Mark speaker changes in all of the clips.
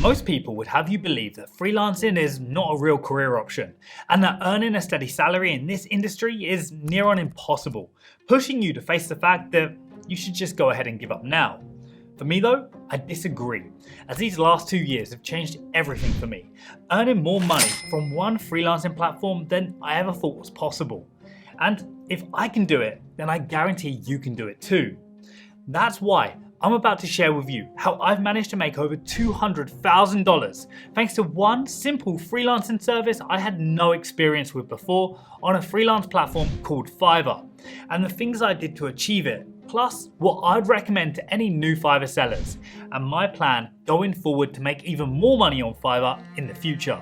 Speaker 1: Most people would have you believe that freelancing is not a real career option, and that earning a steady salary in this industry is near on impossible, pushing you to face the fact that you should just go ahead and give up now. For me though, I disagree, as these last 2 years have changed everything for me, earning more money from one freelancing platform than I ever thought was possible. And if I can do it, then I guarantee you can do it too. That's why I'm about to share with you how I've managed to make over $200,000 thanks to one simple freelancing service I had no experience with before on a freelance platform called Fiverr, and the things I did to achieve it, plus what I'd recommend to any new Fiverr sellers, and my plan going forward to make even more money on Fiverr in the future.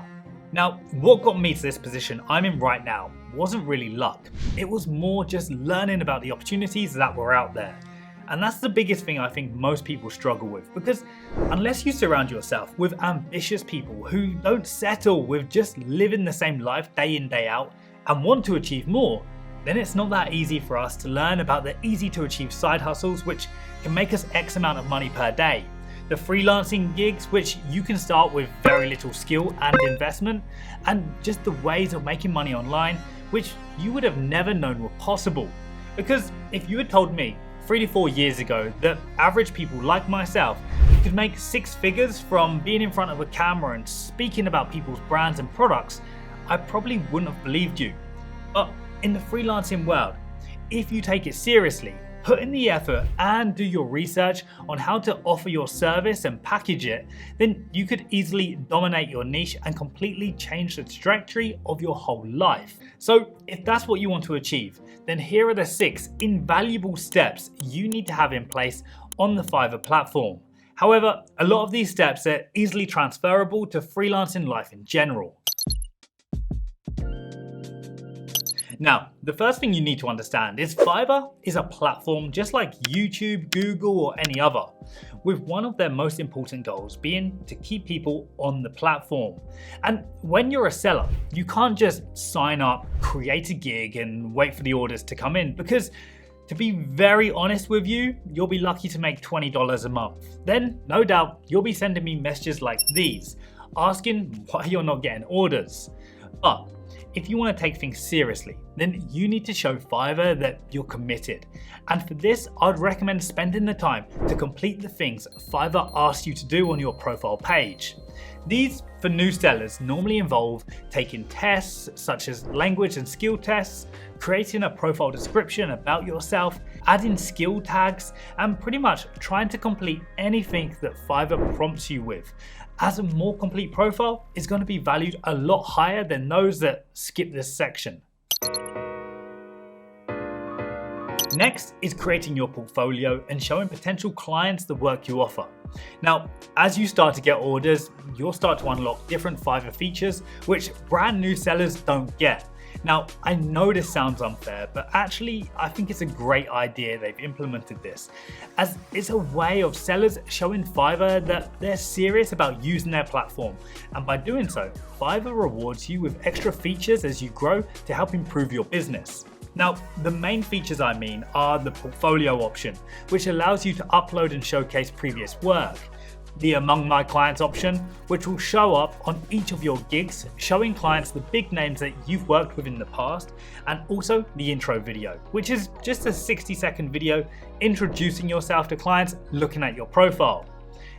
Speaker 1: Now, what got me to this position I'm in right now wasn't really luck. It was more just learning about the opportunities that were out there. And that's the biggest thing I think most people struggle with, because unless you surround yourself with ambitious people who don't settle with just living the same life day in, day out and want to achieve more, then it's not that easy for us to learn about the easy to achieve side hustles which can make us X amount of money per day. The freelancing gigs which you can start with very little skill and investment, and just the ways of making money online which you would have never known were possible. Because if you had told me 3 to 4 years ago that average people like myself could make 6 figures from being in front of a camera and speaking about people's brands and products, I probably wouldn't have believed you. But in the freelancing world, if you take it seriously, put in the effort and do your research on how to offer your service and package it, then you could easily dominate your niche and completely change the trajectory of your whole life. So if that's what you want to achieve, then here are the 6 invaluable steps you need to have in place on the Fiverr platform. However, a lot of these steps are easily transferable to freelancing life in general. Now, the first thing you need to understand is Fiverr is a platform just like YouTube, Google, or any other, with one of their most important goals being to keep people on the platform. And when you're a seller, you can't just sign up, create a gig, and wait for the orders to come in, because to be very honest with you, you'll be lucky to make $20 a month. Then, no doubt, you'll be sending me messages like these, asking why you're not getting orders. But if you want to take things seriously, then you need to show Fiverr that you're committed. And for this, I'd recommend spending the time to complete the things Fiverr asks you to do on your profile page. These, for new sellers, normally involve taking tests such as language and skill tests, creating a profile description about yourself, adding skill tags, and pretty much trying to complete anything that Fiverr prompts you with, as a more complete profile is going to be valued a lot higher than those that skip this section. Next is creating your portfolio and showing potential clients the work you offer. Now, as you start to get orders, you'll start to unlock different Fiverr features which brand new sellers don't get. Now, I know this sounds unfair, but actually I think it's a great idea they've implemented this, as it's a way of sellers showing Fiverr that they're serious about using their platform, and by doing so, Fiverr rewards you with extra features as you grow to help improve your business. Now, the main features I mean are the portfolio option, which allows you to upload and showcase previous work, the Among My Clients option, which will show up on each of your gigs, showing clients the big names that you've worked with in the past, and also the intro video, which is just a 60-second video introducing yourself to clients looking at your profile.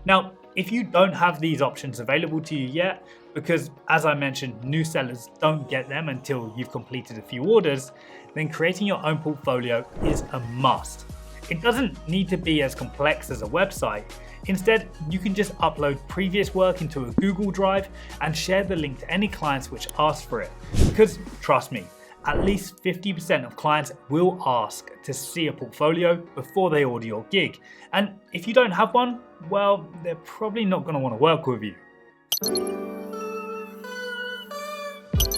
Speaker 1: Now, if you don't have these options available to you yet, because as I mentioned, new sellers don't get them until you've completed a few orders, then creating your own portfolio is a must. It doesn't need to be as complex as a website. Instead, you can just upload previous work into a Google Drive and share the link to any clients which ask for it. Because trust me, at least 50% of clients will ask to see a portfolio before they order your gig. And if you don't have one, well, they're probably not going to want to work with you.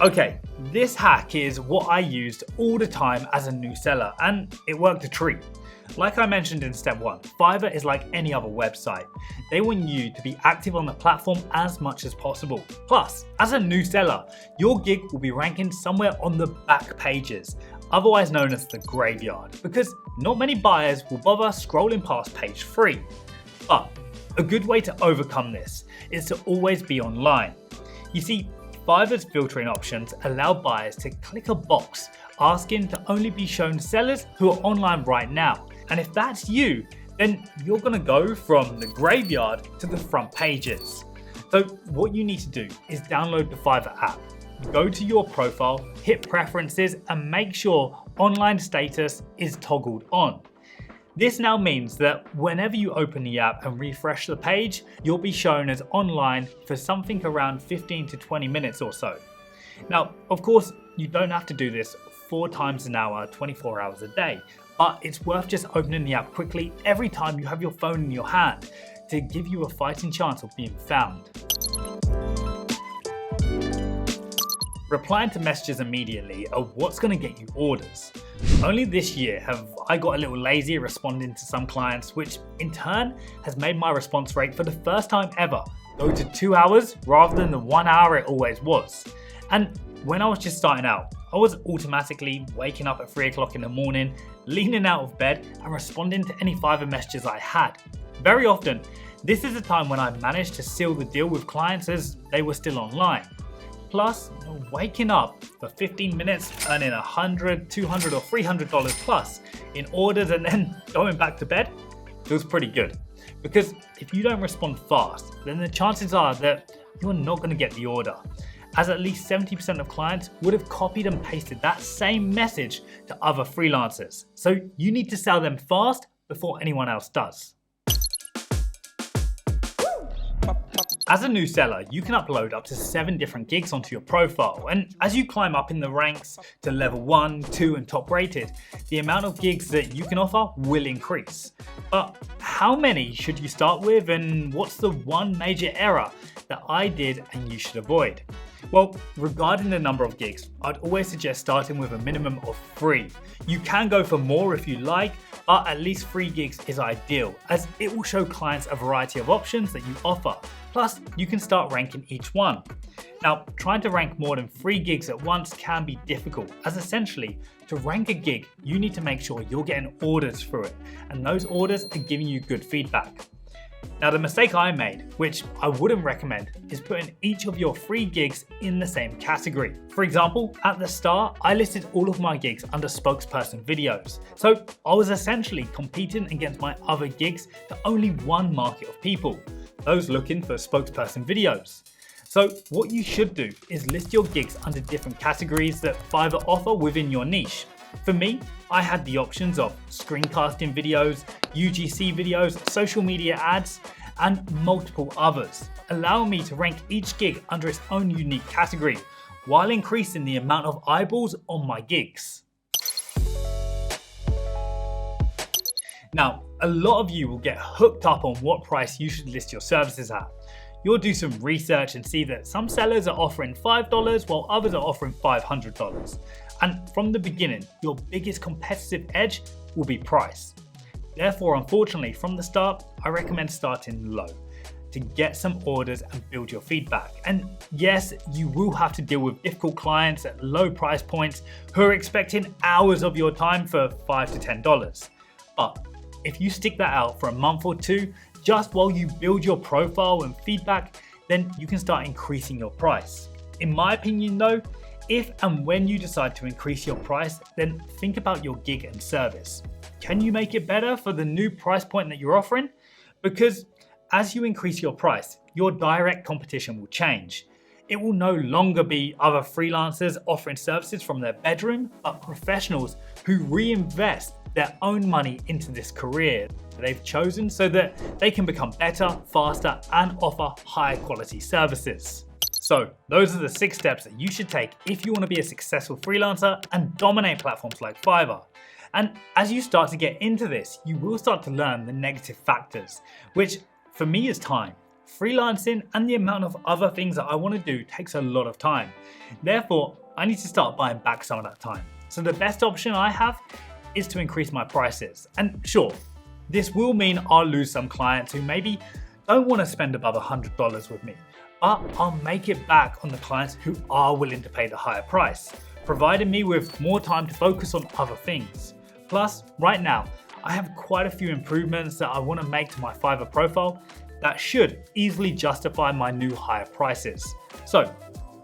Speaker 1: Okay, this hack is what I used all the time as a new seller, and it worked a treat. Like I mentioned in step 1, Fiverr is like any other website. They want you to be active on the platform as much as possible. Plus, as a new seller, your gig will be ranking somewhere on the back pages, otherwise known as the graveyard, because not many buyers will bother scrolling past page 3. But A good way to overcome this is to always be online. You see, Fiverr's filtering options allow buyers to click a box asking to only be shown sellers who are online right now. And if that's you, then you're going to go from the graveyard to the front pages. So what you need to do is download the Fiverr app. Go to your profile, hit preferences, and make sure online status is toggled on. This now means that whenever you open the app and refresh the page, you'll be shown as online for something around 15 to 20 minutes or so. Now, of course, you don't have to do this 4 times an hour, 24 hours a day, but it's worth just opening the app quickly every time you have your phone in your hand to give you a fighting chance of being found. Replying to messages immediately are what's going to get you orders. Only this year have I got a little lazy responding to some clients, which in turn has made my response rate for the first time ever go to 2 hours rather than the 1 hour it always was. And when I was just starting out, I was automatically waking up at 3 o'clock in the morning, leaning out of bed and responding to any Fiverr messages I had. Very often, this is the time when I managed to seal the deal with clients as they were still online. Plus, waking up for 15 minutes, earning $100, $200 or $300 plus in orders and then going back to bed feels pretty good. Because if you don't respond fast, then the chances are that you're not going to get the order, as at least 70% of clients would have copied and pasted that same message to other freelancers. So you need to sell them fast before anyone else does. As a new seller, you can upload up to 7 different gigs onto your profile, and as you climb up in the ranks to level 1, 2 and top rated, the amount of gigs that you can offer will increase. But how many should you start with, and what's the one major error that I did and you should avoid? Well, regarding the number of gigs, I'd always suggest starting with a minimum of 3. You can go for more if you like, but at least 3 gigs is ideal, as it will show clients a variety of options that you offer. Plus, you can start ranking each one. Now, trying to rank more than 3 gigs at once can be difficult, as essentially, to rank a gig, you need to make sure you're getting orders through it, and those orders are giving you good feedback. Now, the mistake I made, which I wouldn't recommend, is putting each of your 3 gigs in the same category. For example, at the start, I listed all of my gigs under spokesperson videos. So I was essentially competing against my other gigs to only one market of people, those looking for spokesperson videos. So what you should do is list your gigs under different categories that Fiverr offer within your niche. For me, I had the options of screencasting videos, UGC videos, social media ads, and multiple others, allowing me to rank each gig under its own unique category, while increasing the amount of eyeballs on my gigs. Now, a lot of you will get hooked up on what price you should list your services at. You'll do some research and see that some sellers are offering $5 while others are offering $500. And from the beginning, your biggest competitive edge will be price. Therefore, unfortunately, from the start, I recommend starting low to get some orders and build your feedback. And yes, you will have to deal with difficult clients at low price points who are expecting hours of your time for $5 to $10. But if you stick that out for a month or 2, just while you build your profile and feedback, then you can start increasing your price. In my opinion though, if and when you decide to increase your price, then think about your gig and service. Can you make it better for the new price point that you're offering? Because as you increase your price, your direct competition will change. It will no longer be other freelancers offering services from their bedroom, but professionals who reinvest their own money into this career they've chosen so that they can become better, faster, and offer higher quality services. So those are the 6 steps that you should take if you want to be a successful freelancer and dominate platforms like Fiverr. And as you start to get into this, you will start to learn the negative factors, which for me is time. Freelancing and the amount of other things that I want to do takes a lot of time. Therefore, I need to start buying back some of that time. So the best option I have is to increase my prices. And sure, this will mean I'll lose some clients who maybe don't want to spend above $100 with me, but I'll make it back on the clients who are willing to pay the higher price, providing me with more time to focus on other things. Plus, right now, I have quite a few improvements that I want to make to my Fiverr profile, that should easily justify my new higher prices. So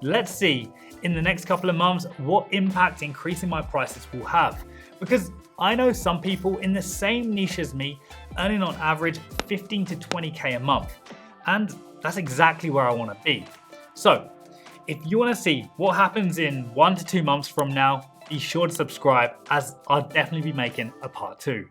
Speaker 1: let's see in the next couple of months what impact increasing my prices will have, because I know some people in the same niche as me earning on average 15 to 20k a month, and that's exactly where I want to be. So if you want to see what happens in 1 to 2 months from now, be sure to subscribe, as I'll definitely be making a part 2.